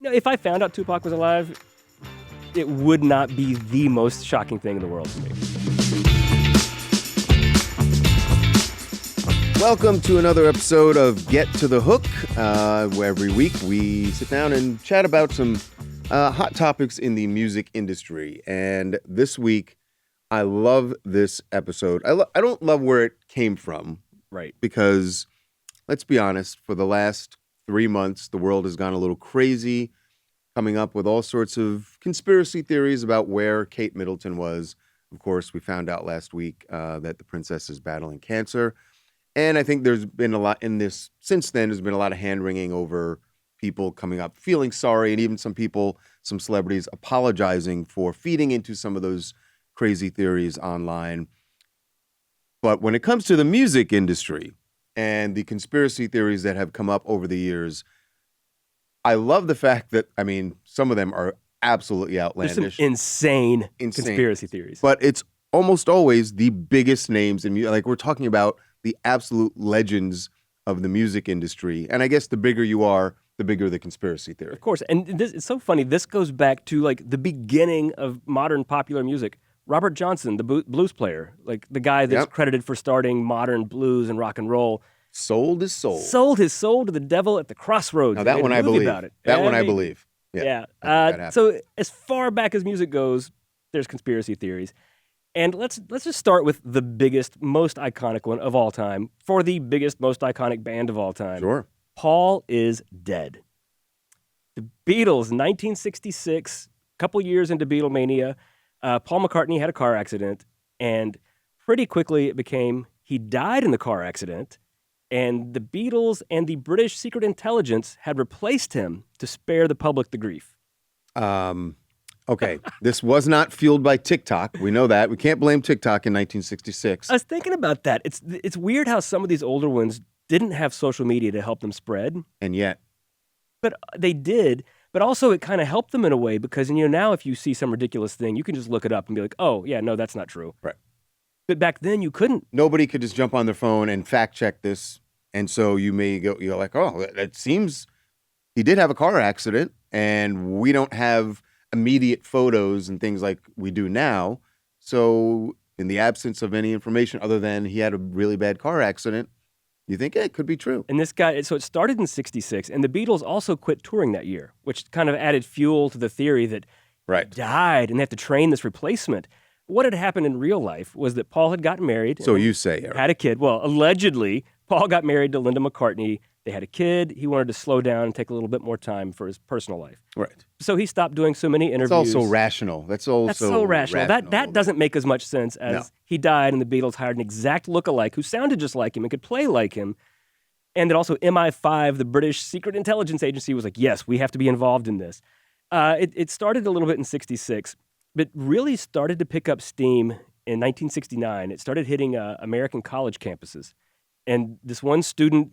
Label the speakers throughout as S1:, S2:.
S1: If I found out Tupac was alive, it would not be the most shocking thing in the world to me.
S2: Welcome to another episode of Get to the Hook, where every week we sit down and chat about some hot topics in the music industry. And this week, I love this episode. I don't love where it came from.
S1: Right.
S2: Because, let's be honest, for the last 3 months, the world has gone a little crazy, coming up with all sorts of conspiracy theories about where Kate Middleton was. Of course, we found out last week that the princess is battling cancer. And I think there's been a lot in this, since then, there's been a lot of hand-wringing over people coming up, feeling sorry, and even some people, some celebrities, apologizing for feeding into some of those crazy theories online. But when it comes to the music industry and the conspiracy theories that have come up over the years, I love the fact that, some of them are absolutely outlandish.
S1: There's some insane conspiracy theories.
S2: But it's almost always the biggest names in music. Like, we're talking about the absolute legends of the music industry. And I guess the bigger you are, the bigger the conspiracy theory.
S1: Of course. And this, it's so funny. This goes back to like the beginning of modern popular music. Robert Johnson, the blues player, like the guy that's credited for starting modern blues and rock and roll.
S2: Sold his soul.
S1: Sold his soul to the devil at the crossroads.
S2: Now that one I believe.
S1: About it.
S2: That one I believe. Yeah.
S1: So as far back as music goes, there's conspiracy theories. And let's just start with the biggest, most iconic one of all time, for the biggest, most iconic band of all time.
S2: Sure.
S1: Paul is dead. The Beatles, 1966, a couple years into Beatlemania, Paul McCartney had a car accident, and pretty quickly it became he died in the car accident, and the Beatles and the British Secret Intelligence had replaced him to spare the public the grief.
S2: Okay, this was not fueled by TikTok. We know that. We can't blame TikTok in 1966.
S1: I was thinking about that. It's weird how some of these older ones didn't have social media to help them spread.
S2: And yet.
S1: But they did. But also it kind of helped them in a way because, now if you see some ridiculous thing, you can just look it up and be like, oh, yeah, no, that's not true.
S2: Right.
S1: But back then you couldn't.
S2: Nobody could just jump on their phone and fact check this. And so you may go, you're like, oh, it seems he did have a car accident and we don't have immediate photos and things like we do now. So in the absence of any information other than he had a really bad car accident, you think, it could be true.
S1: And this guy, so it started in 66, and the Beatles also quit touring that year, which kind of added fuel to the theory that he died and they have to train this replacement. What had happened in real life was that Paul had gotten married.
S2: So you say, Eric.
S1: Had a kid. Well, allegedly, Paul got married to Linda McCartney. They had a kid. He wanted to slow down and take a little bit more time for his personal life.
S2: Right.
S1: So he stopped doing so many interviews.
S2: It's also rational. That's so
S1: rational. That doesn't make as much sense as he died and the Beatles hired an exact lookalike who sounded just like him and could play like him. And then also MI5, the British Secret Intelligence Agency, was like, yes, we have to be involved in this. It started a little bit in 66, but really started to pick up steam in 1969. It started hitting American college campuses. And this one student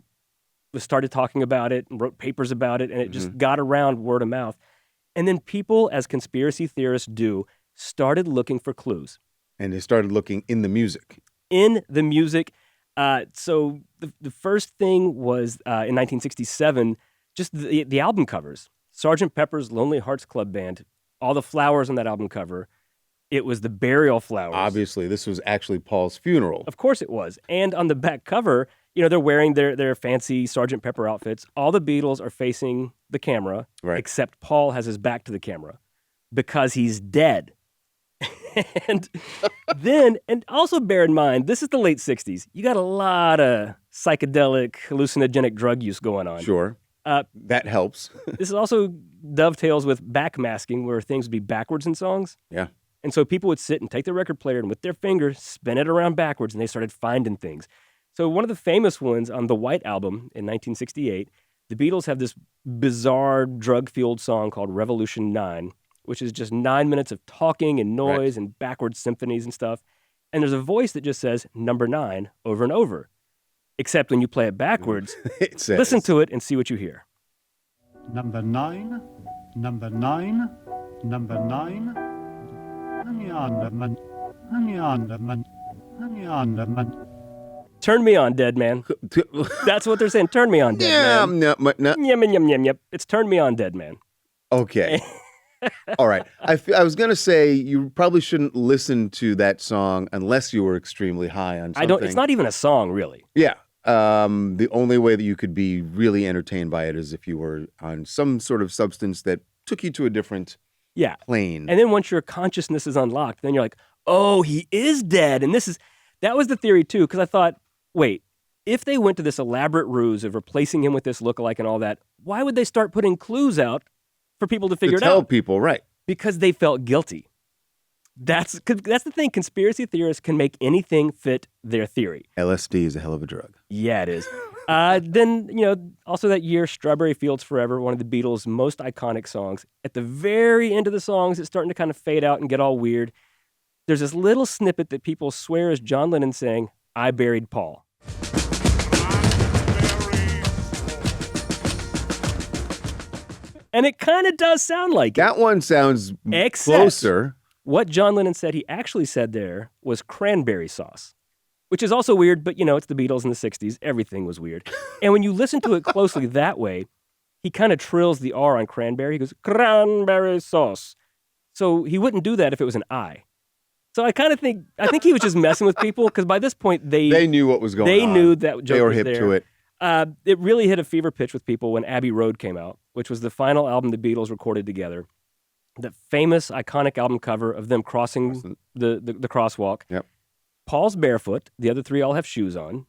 S1: started talking about it and wrote papers about it, and it just got around word of mouth. And then people, as conspiracy theorists do, started looking for clues.
S2: And they started looking in the music.
S1: So the first thing was in 1967, just the album covers. Sgt. Pepper's Lonely Hearts Club Band, all the flowers on that album cover. It was the burial flowers.
S2: Obviously, this was actually Paul's funeral.
S1: Of course it was. And on the back cover, they're wearing their fancy Sgt. Pepper outfits. All the Beatles are facing the camera, except Paul has his back to the camera because he's dead. And also bear in mind, this is the late 60s. You got a lot of psychedelic, hallucinogenic drug use going on.
S2: Sure. That helps.
S1: This also dovetails with backmasking, where things would be backwards in songs.
S2: Yeah.
S1: And so people would sit and take the record player and with their fingers spin it around backwards, and they started finding things. So one of the famous ones on the White Album in 1968, the Beatles have this bizarre drug-fueled song called Revolution 9, which is just 9 minutes of talking and noise and backwards symphonies and stuff. And there's a voice that just says number 9 over and over. Except when you play it backwards,
S2: it says,
S1: listen to it and see what you hear.
S3: Number 9, number 9, number 9.
S1: Turn me on, dead man. That's what they're saying. Turn me on, dead man.
S2: No.
S1: Yep. It's turn me on, dead man.
S2: Okay. All right. I was going to say you probably shouldn't listen to that song unless you were extremely high on something.
S1: It's not even a song, really.
S2: Yeah. The only way that you could be really entertained by it is if you were on some sort of substance that took you to a different plane.
S1: And then once your consciousness is unlocked, then you're like, oh, he is dead. And that was the theory too, because I thought, wait, if they went to this elaborate ruse of replacing him with this lookalike and all that, why would they start putting clues out for people to figure it out?
S2: Tell people, right.
S1: Because they felt guilty. That's the thing. Conspiracy theorists can make anything fit their theory.
S2: LSD is a hell of a drug.
S1: Yeah, it is. Then, also that year, Strawberry Fields Forever, one of the Beatles' most iconic songs. At the very end of the songs, it's starting to kind of fade out and get all weird. There's this little snippet that people swear is John Lennon saying, "I buried Paul." And it kind of does sound like it.
S2: That one sounds closer.
S1: What John Lennon said he actually said there was cranberry sauce, which is also weird, but it's the Beatles in the 60s. Everything was weird. And when you listen to it closely that way, he kind of trills the R on cranberry. He goes, cranberry sauce. So he wouldn't do that if it was an I. So I think he was just messing with people because by this point
S2: they knew what was going on.
S1: They knew that joke
S2: they were
S1: was
S2: hip
S1: there.
S2: to it.
S1: It really hit a fever pitch with people when Abbey Road came out, which was the final album the Beatles recorded together. The famous, iconic album cover of them crossing the crosswalk.
S2: Yep.
S1: Paul's barefoot. The other three all have shoes on.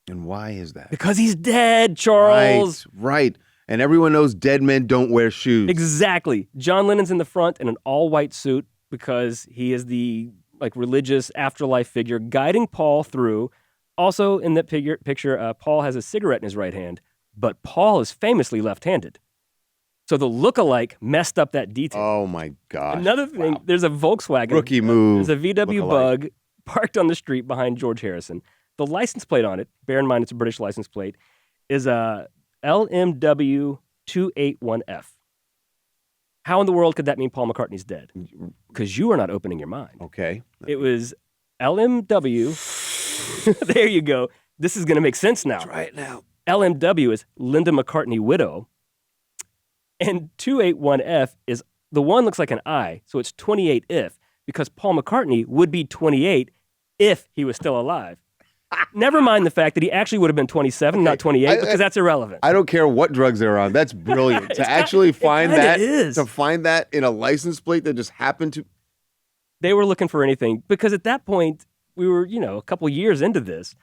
S2: And why is that?
S1: Because he's dead, Charles.
S2: Right. And everyone knows dead men don't wear shoes.
S1: Exactly. John Lennon's in the front in an all-white suit because he is the religious afterlife figure guiding Paul through. Also, in that picture, Paul has a cigarette in his right hand, but Paul is famously left-handed. So the look-alike messed up that detail.
S2: Oh, my gosh.
S1: Another thing, there's a Volkswagen.
S2: Rookie move.
S1: There's a VW
S2: look-alike.
S1: Bug parked on the street behind George Harrison. The license plate on it, bear in mind it's a British license plate, is a LMW 281F. How in the world could that mean Paul McCartney's dead? Because you are not opening your mind.
S2: Okay.
S1: It was LMW. There you go. This is going to make sense now.
S2: Try it now.
S1: LMW is Linda McCartney widow. And 281F is, the one looks like an I, so it's 28 if, because Paul McCartney would be 28 if he was still alive. Never mind the fact that he actually would have been 27, not 28, because that's irrelevant.
S2: I don't care what drugs they're on. That's brilliant. To actually find that, to find that in a license plate that just happened to.
S1: They were looking for anything, because at that point, we were, a couple years into this.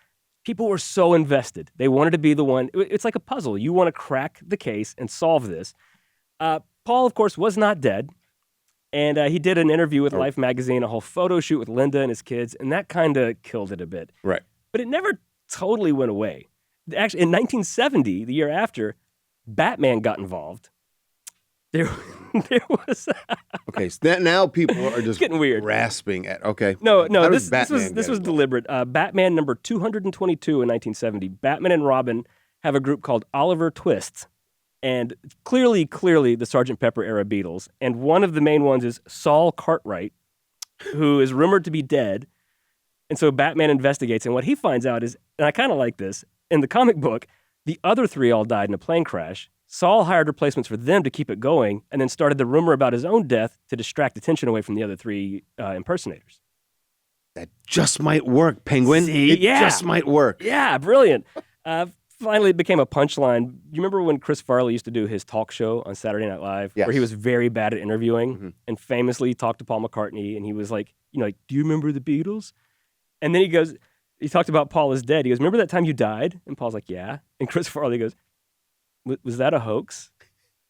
S1: People were so invested. They wanted to be the one. It's like a puzzle. You want to crack the case and solve this. Paul, of course, was not dead. And he did an interview with Life magazine, a whole photo shoot with Linda and his kids, and that kind of killed it a bit.
S2: Right.
S1: But it never totally went away. Actually, in 1970, the year after, Batman got involved. There was...
S2: Okay, so now people are just
S1: getting weird.
S2: Grasping at... Okay.
S1: No, this was deliberate. Batman number 222 in 1970. Batman and Robin have a group called Oliver Twist. And clearly the Sgt. Pepper era Beatles. And one of the main ones is Saul Cartwright, who is rumored to be dead. And so Batman investigates. And what he finds out is, and I kind of like this, in the comic book, the other three all died in a plane crash. Saul hired replacements for them to keep it going and then started the rumor about his own death to distract attention away from the other three impersonators.
S2: That just might work, Penguin. It just might work.
S1: Yeah, brilliant. Finally, it became a punchline. You remember when Chris Farley used to do his talk show on Saturday Night Live, where he was very bad at interviewing and famously talked to Paul McCartney, and he was like, do you remember the Beatles? And then he talked about Paul is dead. He goes, remember that time you died? And Paul's like, yeah. And Chris Farley goes, was that a hoax?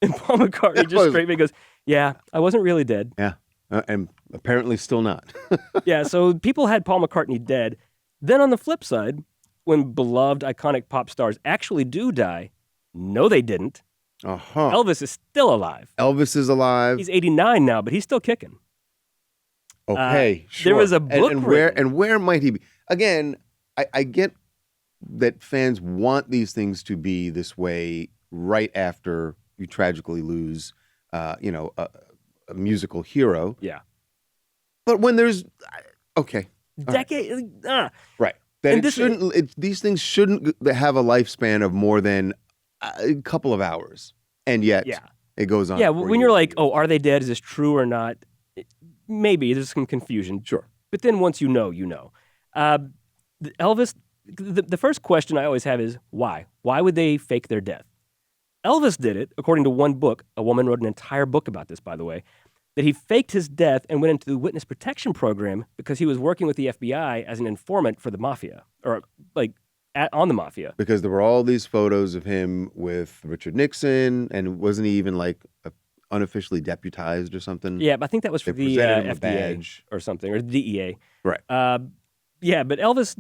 S1: And Paul McCartney just straightly goes, yeah, I wasn't really dead.
S2: Yeah, and apparently still not.
S1: Yeah, so people had Paul McCartney dead. Then on the flip side, when beloved iconic pop stars actually do die, no, they didn't. Elvis is still alive.
S2: Elvis is alive.
S1: He's 89 now, but he's still kicking.
S2: Okay, sure.
S1: There was a book
S2: and where might he be? Again, I get that fans want these things to be this way right after you tragically lose, a musical hero.
S1: Yeah.
S2: But when there's right. That these things shouldn't have a lifespan of more than a couple of hours. And yet it goes on.
S1: Yeah,
S2: for
S1: when you're
S2: years
S1: like,
S2: and years.
S1: oh, are they dead? Is this true or not? Maybe there's some confusion.
S2: Sure.
S1: But then once you know, you know. Elvis, the first question I always have is why? Why would they fake their death? Elvis did it, according to one book. A woman wrote an entire book about this, by the way, that he faked his death and went into the witness protection program because he was working with the FBI as an informant for the mafia, or on the mafia.
S2: Because there were all these photos of him with Richard Nixon, and wasn't he even like unofficially deputized or something?
S1: Yeah, but I think that was for
S2: They
S1: the
S2: presented him a
S1: FDA
S2: badge.
S1: or something, or the DEA.
S2: Right.
S1: Yeah, but Elvis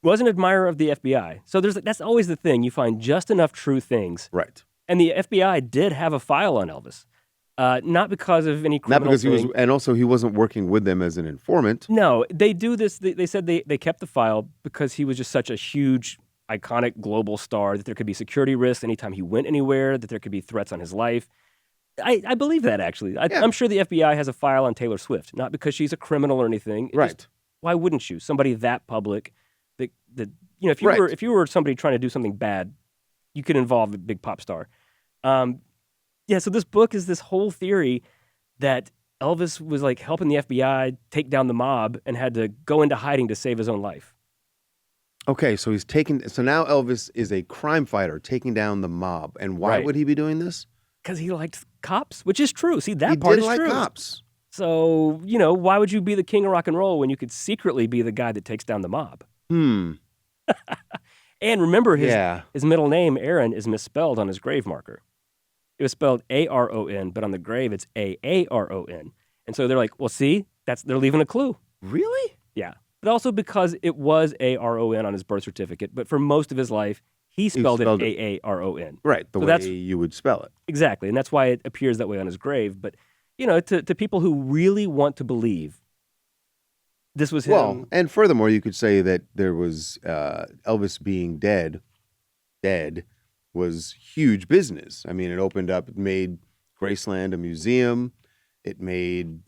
S1: was an admirer of the FBI. So that's always the thing. You find just enough true things.
S2: Right.
S1: And the FBI did have a file on Elvis. Not because of any criminal
S2: Not because he was,
S1: thing.
S2: and also he wasn't working with them as an informant.
S1: No, they do this. They said they kept the file because he was just such a huge, iconic global star that there could be security risks anytime he went anywhere, that there could be threats on his life. I believe that, actually.
S2: Yeah.
S1: I'm sure the FBI has a file on Taylor Swift, not because she's a criminal or anything.
S2: Right.
S1: Why wouldn't you? Somebody that public, that if you
S2: Right.
S1: were if you were somebody trying to do something bad, you could involve a big pop star. Yeah. So this book is this whole theory that Elvis was like helping the FBI take down the mob and had to go into hiding to save his own life.
S2: Okay, so so now Elvis is a crime fighter taking down the mob. And why
S1: Right.
S2: would he be doing this?
S1: Because he liked cops, which is true. See, that
S2: He
S1: part
S2: did
S1: is
S2: like
S1: true.
S2: cops.
S1: So, why would you be the king of rock and roll when you could secretly be the guy that takes down the mob? And remember, his middle name, Aaron, is misspelled on his grave marker. It was spelled Aron, but on the grave it's Aaron. And so they're like, well, see, they're leaving a clue.
S2: Really?
S1: Yeah. But also because it was Aron on his birth certificate, but for most of his life, he spelled it Aaron.
S2: Right, the
S1: So
S2: way
S1: that's-
S2: you would spell it.
S1: Exactly. And that's why it appears that way on his grave. But, to people who really want to believe this was him.
S2: Well, and furthermore, you could say that there was Elvis being dead was huge business. I mean, it made Graceland a museum. It made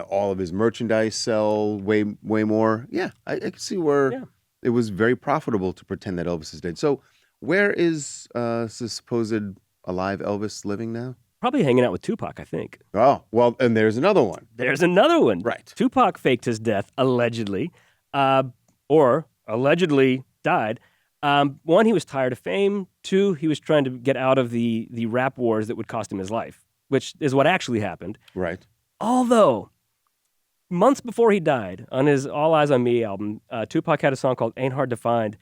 S2: all of his merchandise sell way more. Yeah, I can see where it was very profitable to pretend that Elvis is dead. So where is this supposed alive Elvis living now?
S1: Probably hanging out with Tupac, I think.
S2: Oh, well, and there's another one.
S1: There's another one.
S2: Right.
S1: Tupac faked his death, allegedly, or allegedly died. One, he was tired of fame. Two, he was trying to get out of the rap wars that would cost him his life, which is what actually happened.
S2: Right.
S1: Although, months before he died, on his All Eyes on Me album, Tupac had a song called Ain't Hard to Find.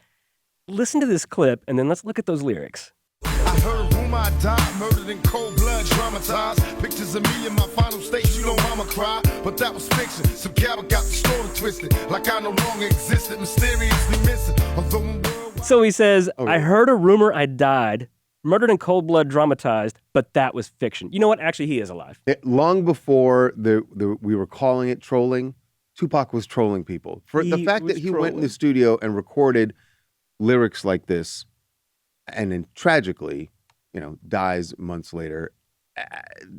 S1: Listen to this clip, and then let's look at those lyrics.
S4: I heard a rumor I died, murdered in cold blood, traumatized. Pictures of me in my final state, mama cried. But that was fiction. Some coward got the story twisted. Like I no longer existed, mysteriously missing. Although in world...
S1: So he says, I heard a rumor I died, murdered in cold blood, dramatized, but that was fiction. You know what? Actually, he is alive.
S2: Long before we were calling it trolling, Tupac was trolling people. For the fact that he went in the studio and recorded lyrics like this, and then tragically, dies months later.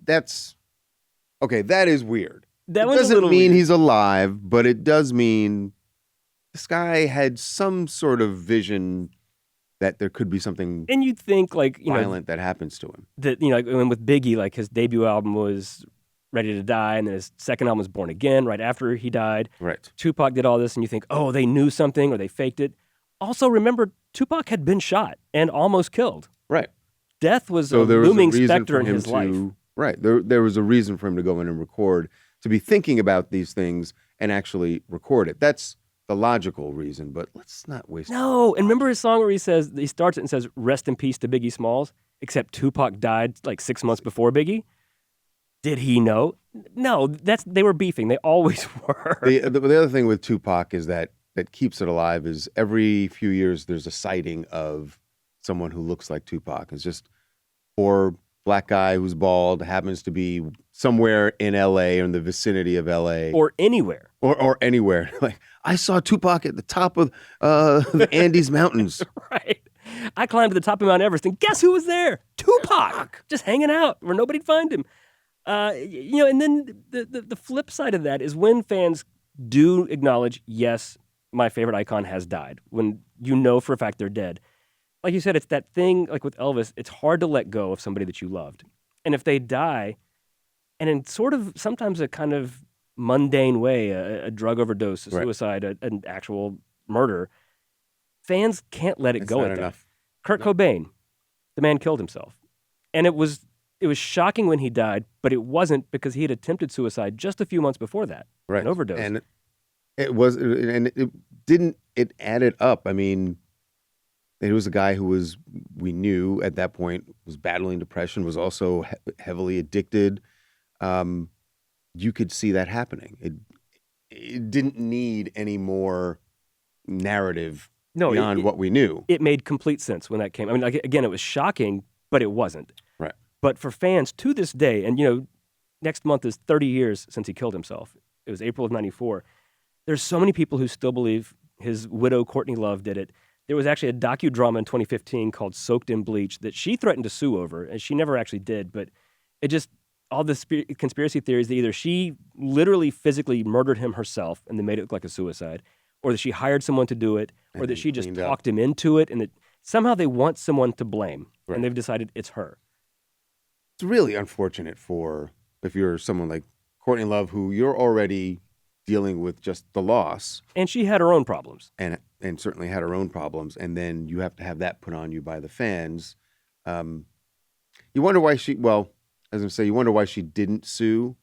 S2: That is weird.
S1: That
S2: It doesn't mean he's alive, but it does mean this guy had some sort of vision that there could be something
S1: and you'd think
S2: violent that happens to him.
S1: That when with Biggie, his debut album was Ready to Die, and then his second album was Born Again right after he died.
S2: Right.
S1: Tupac did all this, and you think, oh, they knew something or they faked it. Also, remember, Tupac had been shot and almost killed.
S2: Right.
S1: Death was
S2: So
S1: a
S2: there was
S1: looming
S2: a reason
S1: specter
S2: for
S1: in
S2: him
S1: his life.
S2: Right. There was a reason for him to go in and record, to be thinking about these things and actually record it. That's the logical reason, but let's not waste
S1: No, and remember his song where he starts it and says, "Rest in peace to Biggie Smalls," except Tupac died 6 months before Biggie. Did he know? No, they were beefing. They always were.
S2: The other thing with Tupac is that keeps it alive is every few years there's a sighting of someone who looks like Tupac. It's just poor black guy who's bald, happens to be somewhere in LA or in the vicinity of LA.
S1: Or anywhere.
S2: Or anywhere. I saw Tupac at the top of the Andes Mountains.
S1: Right. I climbed to the top of Mount Everest, and guess who was there? Tupac. Just hanging out where nobody'd find him. And then the flip side of that is when fans do acknowledge, yes, my favorite icon has died, when you know for a fact they're dead. Like you said, it's that thing, like with Elvis, it's hard to let go of somebody that you loved. And if they die, and in sort of sometimes a kind of mundane way, a drug overdose, a suicide, an actual murder, fans can't let it
S2: It's
S1: go
S2: not
S1: at
S2: enough.
S1: that. Kurt Cobain, the man killed himself. And it was shocking when he died, but it wasn't because he had attempted suicide just a few months before that.
S2: Right.
S1: An overdose.
S2: And it added up. I mean, it was a guy who we knew at that point was battling depression, was also heavily addicted. You could see that happening. It didn't need any more narrative beyond what we knew.
S1: It made complete sense when that came. I mean, again, it was shocking, but it wasn't.
S2: Right.
S1: But for fans to this day, and next month is 30 years since he killed himself. It was April of '94. There's so many people who still believe his widow, Courtney Love, did it. There was actually a docudrama in 2015 called Soaked in Bleach that she threatened to sue over, and she never actually did. But it just, all the conspiracy theories that either she literally physically murdered him herself and they made it look like a suicide, or that she hired someone to do it, or that she just talked him into it, and that somehow they want someone to blame, and they've decided it's her.
S2: It's really unfortunate if you're someone like Courtney Love, who you're already dealing with just the loss.
S1: And she had her own problems.
S2: And certainly had her own problems. And then you have to have that put on you by the fans. You wonder why you wonder why she didn't sue.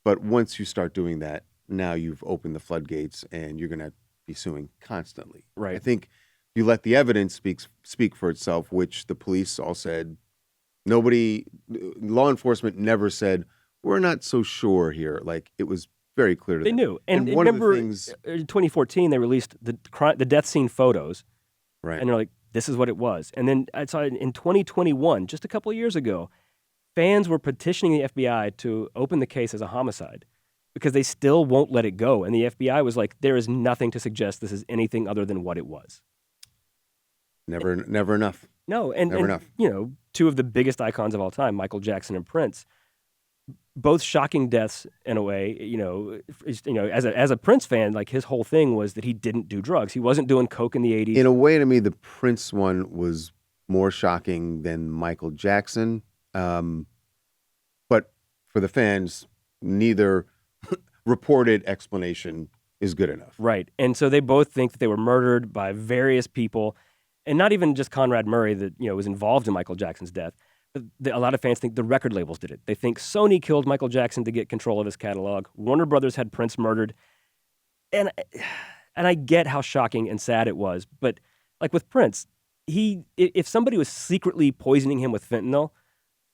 S2: But once you start doing that, now you've opened the floodgates and you're going to be suing constantly.
S1: Right.
S2: I think you let the evidence speak for itself, which the police all said. Law enforcement never said, we're not so sure here. Like, it was very clear to them.
S1: They knew. And
S2: one
S1: remember,
S2: of the things,
S1: in 2014, they released the death scene photos.
S2: right.
S1: And they're like, this is what it was. And then I saw in 2021, just a couple of years ago, fans were petitioning the FBI to open the case as a homicide because they still won't let it go. And the FBI was like, there is nothing to suggest this is anything other than what it was.
S2: Never enough.
S1: No,
S2: Never enough.
S1: Two of the biggest icons of all time, Michael Jackson and Prince, both shocking deaths in a way. As a Prince fan, like his whole thing was that he didn't do drugs. He wasn't doing coke in the 80s.
S2: In a way, to me, the Prince one was more shocking than Michael Jackson. But for the fans, neither reported explanation is good enough.
S1: Right. And so they both think that they were murdered by various people, and not even just Conrad Murray that was involved in Michael Jackson's death. But a lot of fans think the record labels did it. They think Sony killed Michael Jackson to get control of his catalog. Warner Brothers had Prince murdered. And I get how shocking and sad it was. But like with Prince, if somebody was secretly poisoning him with fentanyl,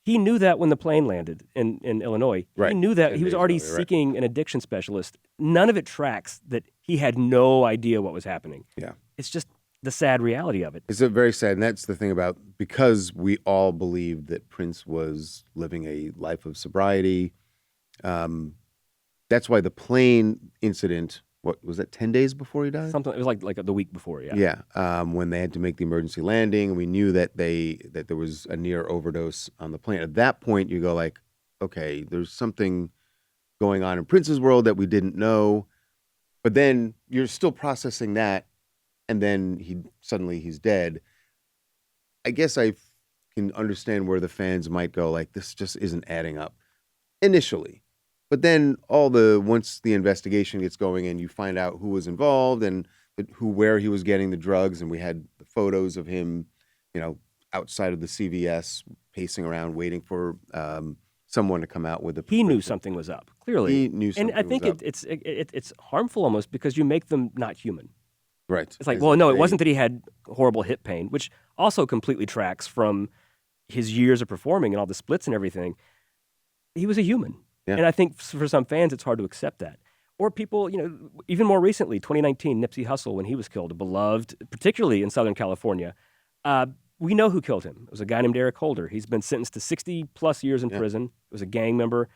S1: he knew that when the plane landed in Illinois.
S2: Right.
S1: He knew that.
S2: 10
S1: He was
S2: days
S1: already
S2: earlier, right.
S1: seeking an addiction specialist. None of it tracks that he had no idea what was happening.
S2: Yeah.
S1: It's just the sad reality of it.
S2: It's very sad. And that's the thing about, because we all believed that Prince was living a life of sobriety. That's why the plane incident, what was that, 10 days before he died?
S1: Something, it was like the week before, yeah.
S2: Yeah. When they had to make the emergency landing, we knew that there was a near overdose on the plane. At that point, you go like, okay, there's something going on in Prince's world that we didn't know. But then you're still processing that. And then he's dead. I guess I can understand where the fans might go like, this just isn't adding up initially. But then once the investigation gets going and you find out who was involved and where he was getting the drugs, and we had the photos of him, outside of the CVS pacing around waiting for someone to come out with a
S1: He knew something was up, clearly.
S2: He knew something
S1: And I think
S2: was up.
S1: it's harmful almost because you make them not human.
S2: Right.
S1: It's like, well, no, it wasn't that he had horrible hip pain, which also completely tracks from his years of performing and all the splits and everything. He was a human.
S2: Yeah.
S1: And I think for some fans, it's hard to accept that. Or people, even more recently, 2019, Nipsey Hussle, when he was killed, beloved, particularly in Southern California. We know who killed him. It was a guy named Eric Holder. He's been sentenced to 60 plus years in prison. It was a gang member.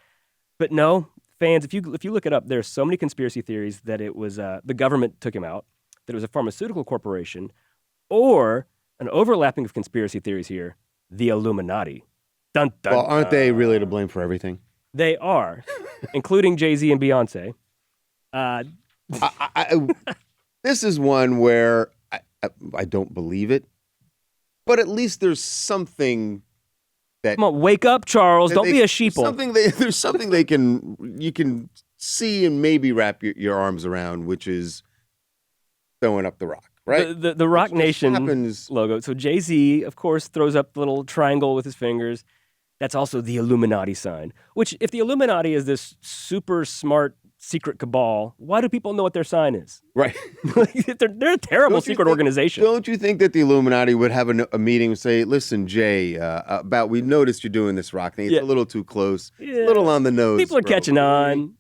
S1: But no, fans, if you look it up, there's so many conspiracy theories that it was the government took him out, that it was a pharmaceutical corporation, or an overlapping of conspiracy theories here, the Illuminati. Dun, dun,
S2: Well, aren't they really to blame for everything?
S1: They are, including Jay-Z and Beyonce.
S2: This is one where I don't believe it, but at least there's something that
S1: Come on, wake up, Charles. Don't be a sheeple.
S2: There's something you can see and maybe wrap your arms around, which is throwing up the rock, right?
S1: The Rock Nation
S2: happens.
S1: logo. So Jay-Z, of course, throws up the little triangle with his fingers. That's also the Illuminati sign, which if the Illuminati is this super smart secret cabal, why do people know what their sign is?
S2: Right.
S1: They're a terrible secret organization.
S2: Don't you think that the Illuminati would have a meeting and say, listen, Jay, we noticed you're doing this rock thing. It's a little too close. It's a little on the nose.
S1: People are catching on.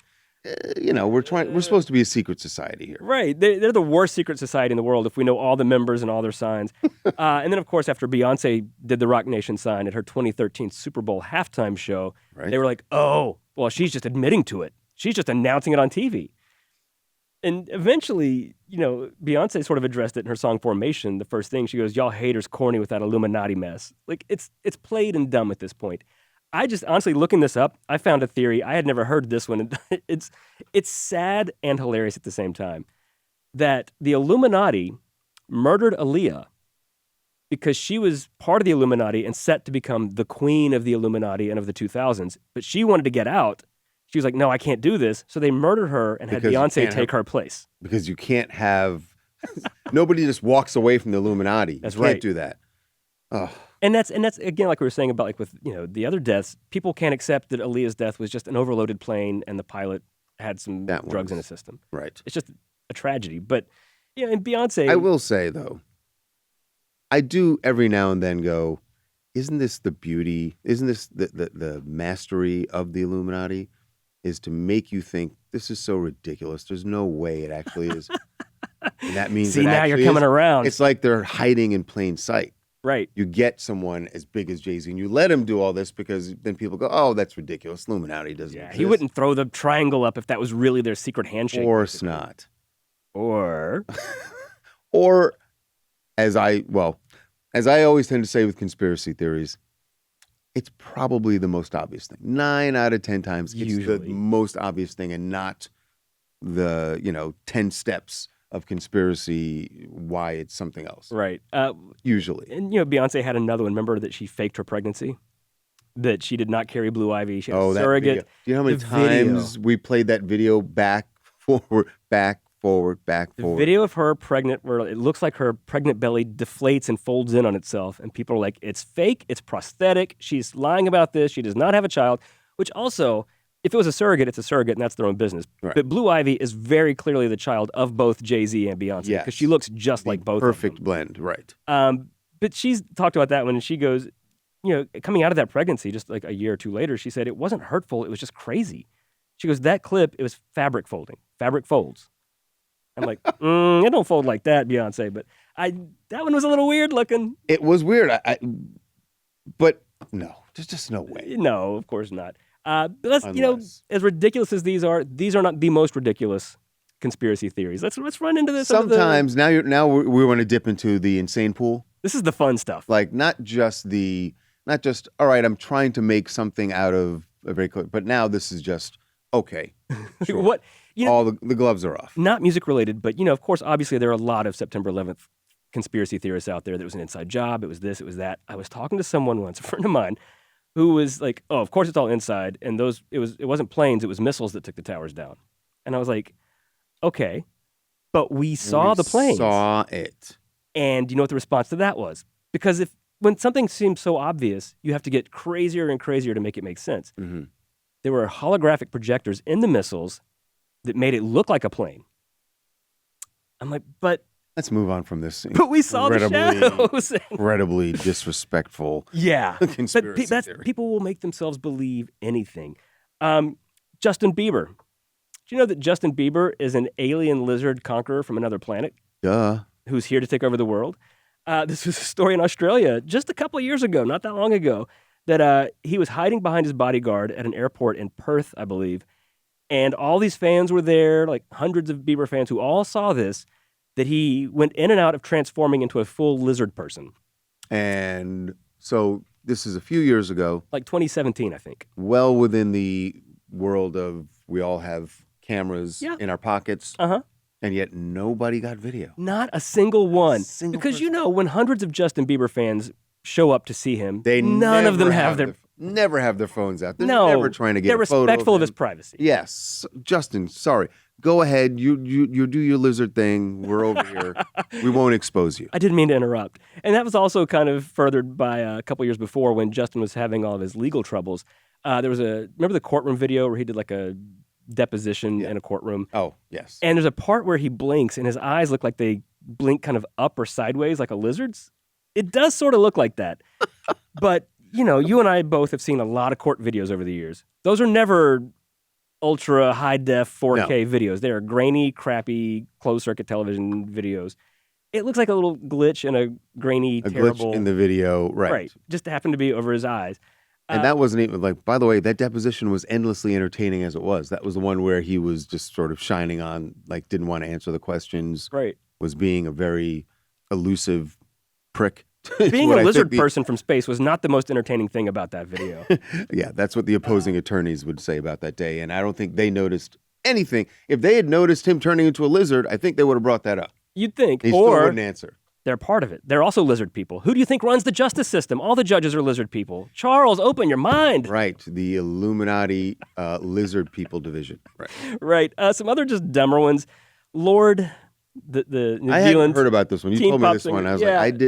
S2: We're supposed to be a secret society here.
S1: Right. They're the worst secret society in the world if we know all the members and all their signs. And then, of course, after Beyonce did the Rock Nation sign at her 2013 Super Bowl halftime show, they were like, oh, well, she's just admitting to it. She's just announcing it on TV. And eventually, Beyonce sort of addressed it in her song Formation. The first thing, she goes, y'all haters corny with that Illuminati mess. Like, it's played and dumb at this point. I just, honestly, looking this up, I found a theory. I had never heard this one. It's sad and hilarious at the same time that the Illuminati murdered Aaliyah because she was part of the Illuminati and set to become the queen of the Illuminati and of the 2000s. But she wanted to get out. She was like, no, I can't do this. So they murdered her and had Beyonce take her place.
S2: Because you can't have, nobody just walks away from the Illuminati.
S1: That's
S2: you can't
S1: right.
S2: do that. Oh.
S1: And that's again, like we were saying about like with the other deaths, people can't accept that Aaliyah's death was just an overloaded plane and the pilot had some drugs in his system.
S2: Right.
S1: It's just a tragedy. But and Beyonce,
S2: I will say though, I do every now and then go, isn't this the beauty? Isn't this the mastery of the Illuminati? Is to make you think this is so ridiculous. There's no way it actually is. And that means
S1: now you're coming around.
S2: It's like they're hiding in plain sight.
S1: Right.
S2: You get someone as big as Jay-Z and you let him do all this because then people go, oh, that's ridiculous. Illuminati doesn't exist.
S1: He wouldn't throw the triangle up if that was really their secret handshake.
S2: Of course not.
S1: Or
S2: as I always tend to say with conspiracy theories, it's probably the most obvious thing. 9 out of 10 times it's the most obvious thing and not the, 10 steps of conspiracy why it's something else.
S1: Right.
S2: Usually.
S1: And, Beyonce had another one. Remember that she faked her pregnancy? That she did not carry blue ivy. She had a surrogate.
S2: Video. Do you know how many times we played that video back, forward, back, forward, back, forward?
S1: The video of her pregnant where it looks like her pregnant belly deflates and folds in on itself. And people are like, it's fake. It's prosthetic. She's lying about this. She does not have a child. Which also, if it was a surrogate, it's a surrogate and that's their own business. Right. But Blue Ivy is very clearly the child of both Jay-Z and Beyonce. Because she looks just like both of them.
S2: Perfect blend, right.
S1: But she's talked about that one and she goes, coming out of that pregnancy just like a year or two later, she said it wasn't hurtful. It was just crazy. She goes, that clip, it was fabric folding. Fabric folds. I'm like, it don't fold like that, Beyonce. But that one was a little weird looking.
S2: It was weird. But no, there's just no way.
S1: No, of course not. But let's, as ridiculous as these are not the most ridiculous conspiracy theories. Let's run into this.
S2: Sometimes now we want to dip into the insane pool.
S1: This is the fun stuff.
S2: Like not just all right, I'm trying to make something out of a very clear, but now this is just okay. Sure.
S1: What?
S2: All the gloves are off.
S1: Not music related, but of course, obviously there are a lot of September 11th conspiracy theorists out there. That was an inside job. It was this, it was that. I was talking to someone once, a friend of mine, who was like, "Oh, of course it's all inside." And it wasn't planes, it was missiles that took the towers down. And I was like, "Okay, but we saw the planes."
S2: Saw it.
S1: And you know what the response to that was? Because when something seems so obvious, you have to get crazier and crazier to make it make sense.
S2: Mm-hmm.
S1: There were holographic projectors in the missiles that made it look like a plane. I'm like, but
S2: let's move on from this.
S1: But we saw the shadows.
S2: Incredibly disrespectful.
S1: Yeah,
S2: conspiracy
S1: but
S2: theory.
S1: People will make themselves believe anything. Justin Bieber. Do you know that Justin Bieber is an alien lizard conqueror from another planet?
S2: Duh.
S1: Who's here to take over the world? This was a story in Australia just a couple of years ago, not that long ago, that he was hiding behind his bodyguard at an airport in Perth, I believe. And all these fans were there, like hundreds of Bieber fans who all saw this, that he went in and out of transforming into a full lizard person.
S2: And so this is a few years ago.
S1: Like 2017, I think.
S2: Well within the world of we all have cameras in our pockets.
S1: Uh-huh.
S2: And yet nobody got video.
S1: Not a single one.
S2: Single
S1: because
S2: person.
S1: when hundreds of Justin Bieber fans show up to see him.
S2: None
S1: of them have their...
S2: never have their phones out. They're
S1: No,
S2: never trying to get
S1: they're
S2: a photo
S1: respectful of
S2: him.
S1: his privacy.
S2: Yes. Justin, sorry. Go ahead. You do your lizard thing. We're over here. We won't expose you.
S1: I didn't mean to interrupt. And that was also kind of furthered by a couple years before when Justin was having all of his legal troubles. There was remember the courtroom video where he did like a deposition in a courtroom?
S2: Oh, yes.
S1: And there's a part where he blinks and his eyes look like they blink kind of up or sideways like a lizard's. It does sort of look like that. But, you and I both have seen a lot of court videos over the years. Those are never ultra high def 4K videos. They are grainy, crappy, closed circuit television videos. It looks like a little glitch and a grainy, terrible
S2: glitch in the video, right?
S1: Right, just happened to be over his eyes.
S2: And that wasn't even by the way, that deposition was endlessly entertaining as it was. That was the one where he was just sort of shining on, didn't want to answer the questions.
S1: Right.
S2: Was being a very elusive prick.
S1: Being a lizard person from space was not the most entertaining thing about that video.
S2: Yeah, that's what the opposing attorneys would say about that day. And I don't think they noticed anything. If they had noticed him turning into a lizard, I think they would have brought that up.
S1: You'd think.
S2: He still wouldn't answer.
S1: They're part of it. They're also lizard people. Who do you think runs the justice system? All the judges are lizard people. Charles, open your mind.
S2: Right. The Illuminati lizard people division. Right.
S1: Right. Some other just dumber ones. Lord... The New
S2: I
S1: Zealand
S2: hadn't heard about this one. You told me this one. I was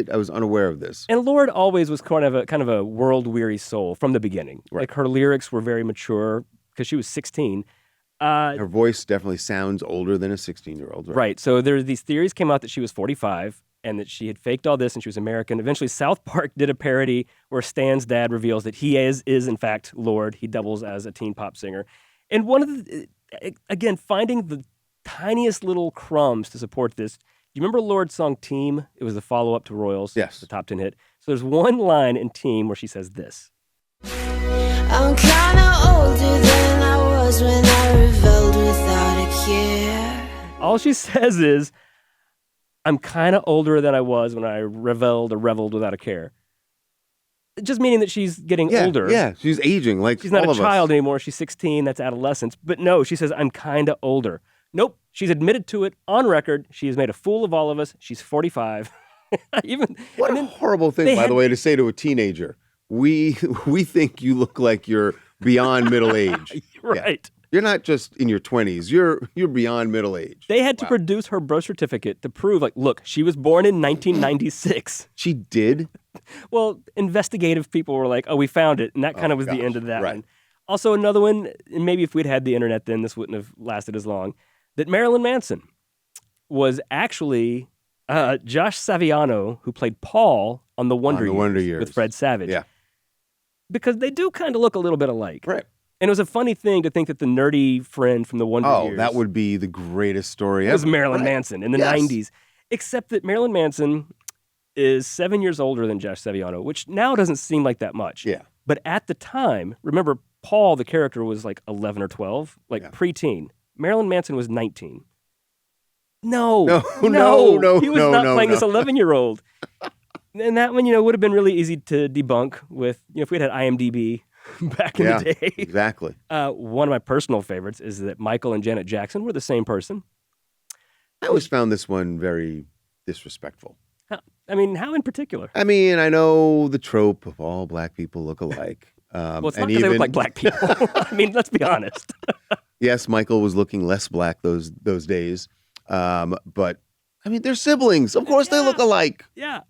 S2: I was unaware of this.
S1: And Lorde always was kind of a world weary soul from the beginning.
S2: Right.
S1: Like her lyrics were very mature because she was 16.
S2: Her voice definitely sounds older than a 16-year-old.
S1: Right. So these theories came out that she was 45 and that she had faked all this and she was American. Eventually, South Park did a parody where Stan's dad reveals that he is in fact Lorde. He doubles as a teen pop singer. And one of again, finding the tiniest little crumbs to support this. Do you remember Lorde's song Team? It was the follow-up to Royals.
S2: Yes.
S1: The top 10 hit. So there's one line in Team where she says this.
S5: I'm kinda older than I was when I rebelled without a care.
S1: All she says is, I'm kinda older than I was when I reveled without a care. Just meaning that she's getting older.
S2: Yeah, she's aging like
S1: she's not
S2: all
S1: a
S2: of
S1: child
S2: us.
S1: anymore. She's 16. That's adolescence. But no, she says, I'm kinda older. Nope. She's admitted to it on record. She has made a fool of all of us. She's 45.
S2: What a horrible thing, by the way, to say to a teenager. We think you look like you're beyond middle age.
S1: Right.
S2: Yeah. You're not just in your 20s. You're beyond middle age.
S1: They had to produce her birth certificate to prove, look, she was born in 1996.
S2: She did?
S1: Well, investigative people were like, oh, we found it. And that kind of was the end of that one. Also, another one, and maybe if we'd had the internet then, this wouldn't have lasted as long, that Marilyn Manson was actually Josh Saviano, who played Paul on The Wonder Years with Fred Savage.
S2: Yeah.
S1: Because they do kind of look a little bit alike.
S2: Right.
S1: And it was a funny thing to think that the nerdy friend from The Wonder Years...
S2: Oh, that would be the greatest story ever.
S1: ...was Marilyn Manson in the 90s. Except that Marilyn Manson is 7 years older than Josh Saviano, which now doesn't seem like that much.
S2: Yeah.
S1: But at the time, remember, Paul, the character, was 11 or 12, preteen. Marilyn Manson was 19. No. He was not playing this 11-year-old. And that one, would have been really easy to debunk with, if we had IMDb back in the day.
S2: Exactly.
S1: One of my personal favorites is that Michael and Janet Jackson were the same person.
S2: I always found this one very disrespectful.
S1: How in particular?
S2: I know the trope of all black people look alike.
S1: Well, it's not because they look like black people. Let's be honest.
S2: Yes, Michael was looking less black those days. But, they're siblings. Of course they look alike.
S1: Yeah.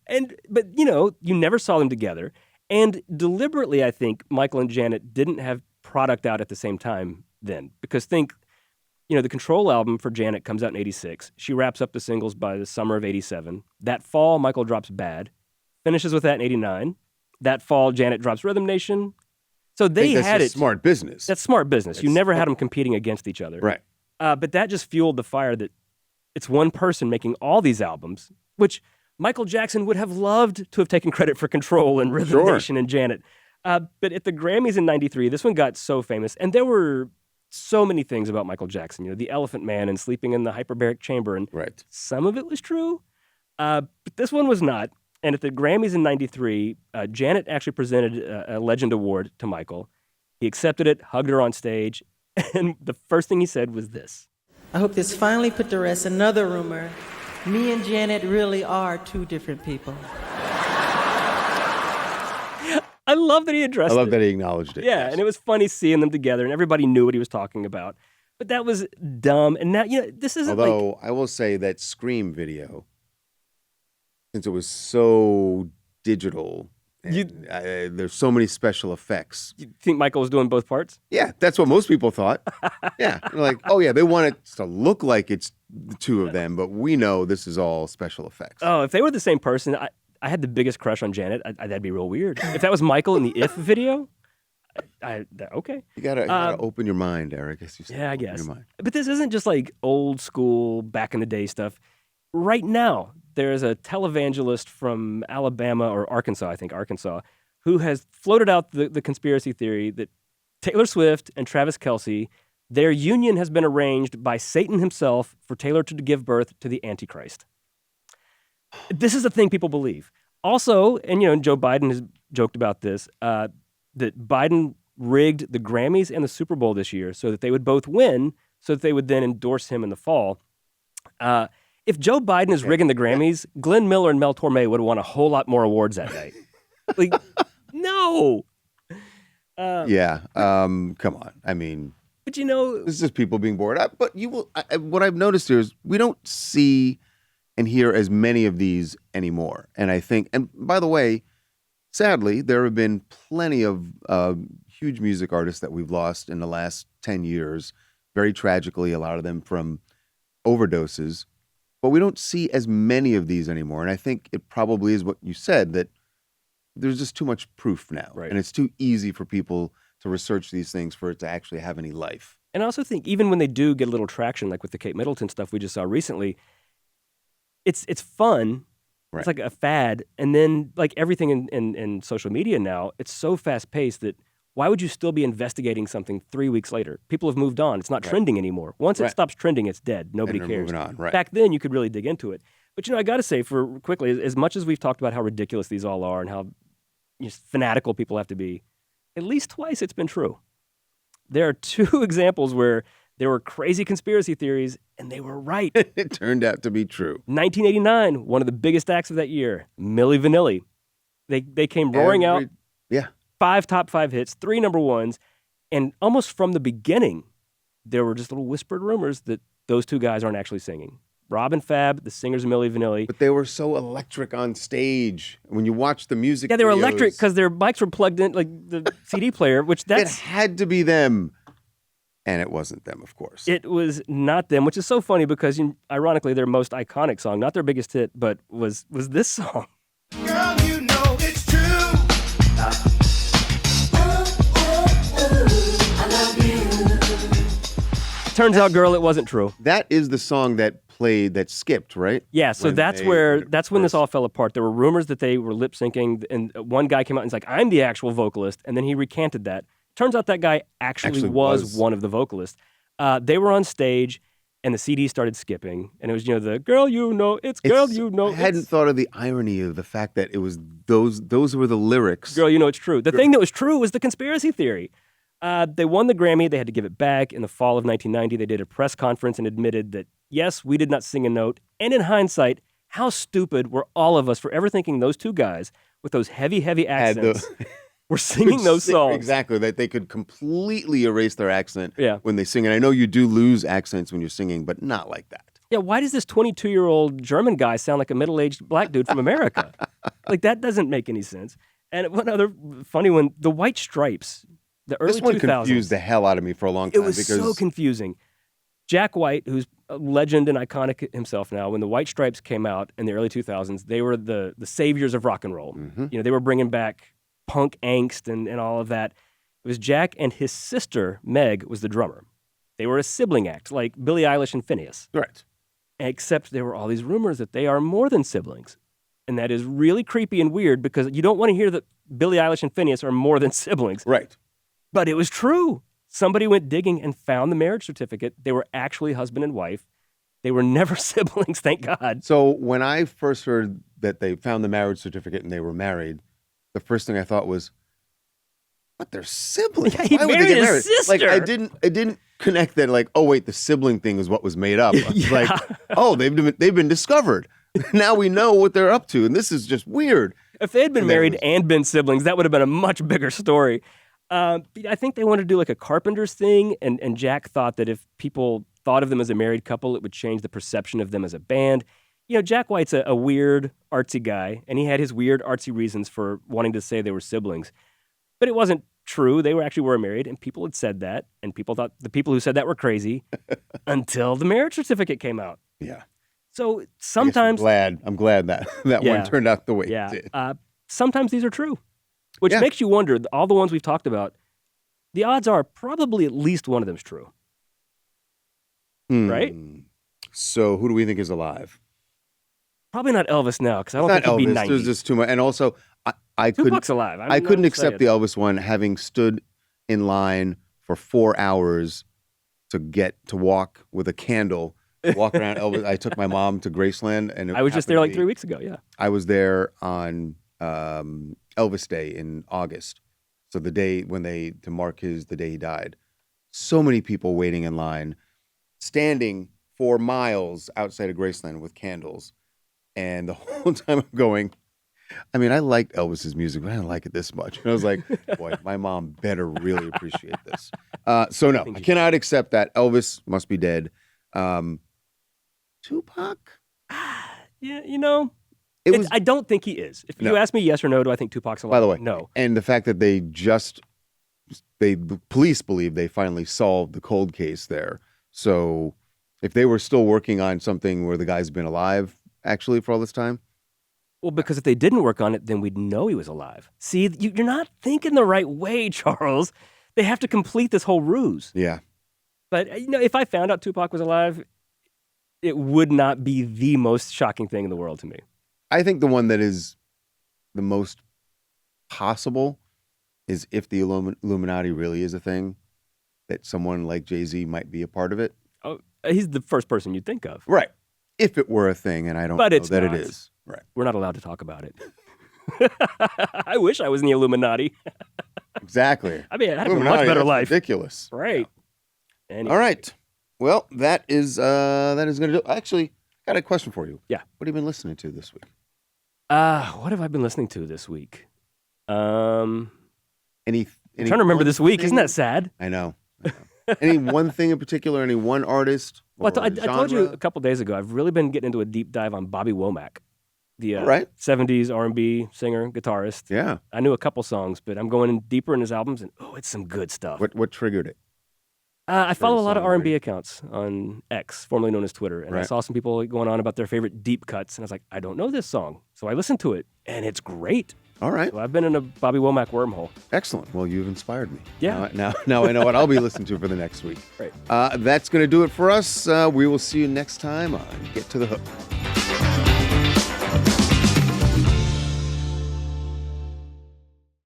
S1: But you never saw them together. And deliberately, I think, Michael and Janet didn't have product out at the same time then. Because the Control album for Janet comes out in 86. She wraps up the singles by the summer of 87. That fall, Michael drops Bad. Finishes with that in 89. That fall, Janet drops Rhythm Nation. So they had it.
S2: Smart business.
S1: That's smart business. You never had them competing against each other.
S2: Right.
S1: But that just fueled the fire that it's one person making all these albums, which Michael Jackson would have loved to have taken credit for Control and Rhythm Nation and Janet. But at the Grammys in 93, this one got so famous. And there were so many things about Michael Jackson. The Elephant Man and sleeping in the hyperbaric chamber. And some of it was true. But this one was not. And at the Grammys in 93, Janet actually presented a Legend Award to Michael. He accepted it, hugged her on stage, and the first thing he said was this.
S6: I hope this finally put to rest another rumor. Me and Janet really are two different people.
S1: I love that he addressed it.
S2: I love that he acknowledged it.
S1: Yeah,
S2: yes.
S1: and it was funny seeing them together, and everybody knew what he was talking about. But that was dumb. And now, this isn't
S2: Although, I will say that Scream video, since it was so digital, and, there's so many special effects.
S1: You think Michael was doing both parts?
S2: Yeah, that's what most people thought. Yeah, they're like, oh yeah, they want it to look like it's the two of them, but we know this is all special effects.
S1: Oh, if they were the same person, I had the biggest crush on Janet. That'd be real weird. If that was Michael in the If video, okay.
S2: You gotta open your mind, Eric. As you said,
S1: Yeah, I
S2: open
S1: guess.
S2: your mind.
S1: But this isn't just like old school, back in the day stuff. Right now, there's a televangelist from Alabama or Arkansas, I think Arkansas, who has floated out the conspiracy theory that Taylor Swift and Travis Kelce, their union has been arranged by Satan himself for Taylor to give birth to the Antichrist. This is a thing people believe. Also, and Joe Biden has joked about this, that Biden rigged the Grammys and the Super Bowl this year so that they would both win, so that they would then endorse him in the fall. If Joe Biden is rigging the Grammys, Glenn Miller and Mel Torme would have won a whole lot more awards that night. Like, no.
S2: Yeah, come on. I mean,
S1: But
S2: this is just people being bored. But you will. What I've noticed here is we don't see and hear as many of these anymore. And I think, and by the way, sadly, there have been plenty of huge music artists that we've lost in the last 10 years. Very tragically, a lot of them from overdoses. But we don't see as many of these anymore. And I think it probably is what you said, that there's just too much proof now.
S1: Right.
S2: And it's too easy for people to research these things for it to actually have any life.
S1: And I also think even when they do get a little traction, like with the Kate Middleton stuff we just saw recently, it's fun.
S2: Right.
S1: It's like a fad. And then like everything in social media now, it's so fast paced that why would you still be investigating something 3 weeks later? People have moved on. It's not trending anymore. Once it stops trending, it's dead. Nobody
S2: And they're
S1: cares.
S2: moving on, right.
S1: Back then, you could really dig into it. But I got to say, for quickly, as much as we've talked about how ridiculous these all are and how fanatical people have to be, at least twice it's been true. There are two examples where there were crazy conspiracy theories and they were right.
S2: It turned out to be true.
S1: 1989, one of the biggest acts of that year, Milli Vanilli. They came roaring out.
S2: Yeah.
S1: 5 top 5 hits, 3 number ones, and almost from the beginning, there were just little whispered rumors that those two guys aren't actually singing. Rob and Fab, the singers of Milli Vanilli.
S2: But they were so electric on stage. When you watch the music
S1: Yeah, they were
S2: videos,
S1: electric because their mics were plugged in, like the CD player, which
S2: it
S1: that's...
S2: had to be them. And it wasn't them, of course.
S1: It was not them, which is so funny because, ironically, their most iconic song, not their biggest hit, but was this song.
S4: Girl, you know it's true.
S1: Turns out, girl, it wasn't true.
S2: That is the song that skipped, right?
S1: Yeah, so
S2: When
S1: that's when this all fell apart. There were rumors that they were lip syncing, and one guy came out and was like, "I'm the actual vocalist," and then he recanted that. Turns out that guy actually was one of the vocalists. They were on stage, and the CD started skipping, and it was the girl you know, it's girl you know.
S2: I hadn't thought of the irony of the fact that it was those were the lyrics.
S1: Girl, you know it's true. The thing that was true was the conspiracy theory. They won the Grammy. They had to give it back in the fall of 1990. They did a press conference and admitted that, yes, we did not sing a note. And in hindsight, how stupid were all of us for ever thinking those two guys with those heavy, heavy accents were singing those songs.
S2: Exactly, that they could completely erase their accent
S1: Yeah.
S2: when they sing. And I know you do lose accents when you're singing, but not like that.
S1: Yeah, why does this 22-year-old German guy sound like a middle-aged black dude from America? Like, that doesn't make any sense. And one other funny one, the White Stripes, the early 2000s.
S2: This one confused the hell out of me for a long time.
S1: It was so confusing. Jack White, who's a legend and iconic himself now, when the White Stripes came out in the early 2000s, they were the saviors of rock and roll.
S2: Mm-hmm.
S1: They were bringing back punk angst and all of that. It was Jack and his sister, Meg, was the drummer. They were a sibling act, like Billie Eilish and Phineas.
S2: Right.
S1: Except there were all these rumors that they are more than siblings. And that is really creepy and weird because you don't want to hear that Billie Eilish and Phineas are more than siblings.
S2: Right.
S1: But it was true. Somebody went digging and found the marriage certificate. They were actually husband and wife. They were never siblings, thank God.
S2: So when I first heard that they found the marriage certificate and they were married, the first thing I thought was, "But they're siblings.
S1: Yeah, he
S2: Why would they
S1: married
S2: get
S1: his
S2: married?"
S1: sister.
S2: Like I didn't connect that. Like, oh wait, the sibling thing is what was made up.
S1: Yeah.
S2: Like, oh they've been discovered. Now we know what they're up to, and this is just weird.
S1: If they had been
S2: And then it
S1: married
S2: was-
S1: and been siblings, that would have been a much bigger story. I think they wanted to do like a Carpenters thing, and Jack thought that if people thought of them as a married couple, it would change the perception of them as a band. Jack White's a weird, artsy guy, and he had his weird, artsy reasons for wanting to say they were siblings. But it wasn't true. They were married, and people had said that, and people thought the people who said that were crazy until the marriage certificate came out.
S2: Yeah.
S1: So
S2: I guess
S1: sometimes,
S2: I'm glad that
S1: Yeah.
S2: one turned out the way
S1: yeah,
S2: it did.
S1: sometimes these are true, which
S2: Yeah.
S1: makes you wonder. All the ones we've talked about, the odds are probably at least one of them's true. right?
S2: So who do we think is alive?
S1: Probably not Elvis now, because I don't
S2: Not
S1: think he'd be
S2: Elvis.
S1: 90.
S2: There's just too much. And also, I couldn't.
S1: Tupac's alive.
S2: I couldn't accept the Elvis one, having stood in line for 4 hours to walk with a candle, walk around Elvis. I took my mom to Graceland, and
S1: I was just there like 3 weeks ago. Yeah.
S2: I was there on Elvis Day in August, so the day to mark the day he died. So many people waiting in line, standing for miles outside of Graceland with candles, and the whole time I'm going. I mean, I liked Elvis's music, but I didn't like it this much. And I was like, boy, my mom better really appreciate this. So no, I cannot accept that. Elvis must be dead. Tupac?
S1: Yeah, I don't think he is. If
S2: No.
S1: you ask me yes or no, do I think Tupac's alive?
S2: By the way,
S1: no.
S2: And the fact that the police believe they finally solved the cold case there. So if they were still working on something where the guy's been alive actually for all this time.
S1: Well, because if they didn't work on it, then we'd know he was alive. See, you're not thinking the right way, Charles. They have to complete this whole ruse.
S2: Yeah.
S1: But, if I found out Tupac was alive, it would not be the most shocking thing in the world to me.
S2: I think the one that is the most possible is if the Illuminati really is a thing, that someone like Jay-Z might be a part of it.
S1: Oh, he's the first person you'd think of.
S2: Right. If it were a thing, and I don't
S1: But
S2: know
S1: it's
S2: that
S1: not.
S2: it is. Right.
S1: We're not allowed to talk about it. I wish I was in the Illuminati.
S2: Exactly.
S1: I mean, I'd have a
S2: Illuminati,
S1: much better
S2: that's
S1: life.
S2: ridiculous.
S1: Right. Anyway.
S2: All right. Well, that is going to do. Actually, I got a question for you.
S1: Yeah.
S2: What have you been listening to this week?
S1: What have I been listening to this week?
S2: Any
S1: I'm trying to remember this week. Isn't that sad?
S2: I know. Any one thing in particular? Any one artist?
S1: Well, I
S2: or
S1: told you
S2: genre?
S1: a couple days ago, I've really been getting into a deep dive on Bobby Womack, the
S2: All right.
S1: 70s R&B singer, guitarist.
S2: Yeah.
S1: I knew a couple songs, but I'm going deeper in his albums, and it's some good stuff.
S2: What triggered it?
S1: I follow a lot of
S2: song,
S1: R&B
S2: right?
S1: accounts on X, formerly known as Twitter, and I
S2: Right.
S1: saw some people going on about their favorite deep cuts, and I was like, I don't know this song. So I listened to it, and it's great.
S2: All right.
S1: So I've been in a Bobby Womack wormhole.
S2: Excellent. Well, you've inspired me.
S1: Yeah.
S2: Now I know what I'll be listening to for the next week.
S1: Right.
S2: That's going to do it for us. We will see you next time on Get to the Hook.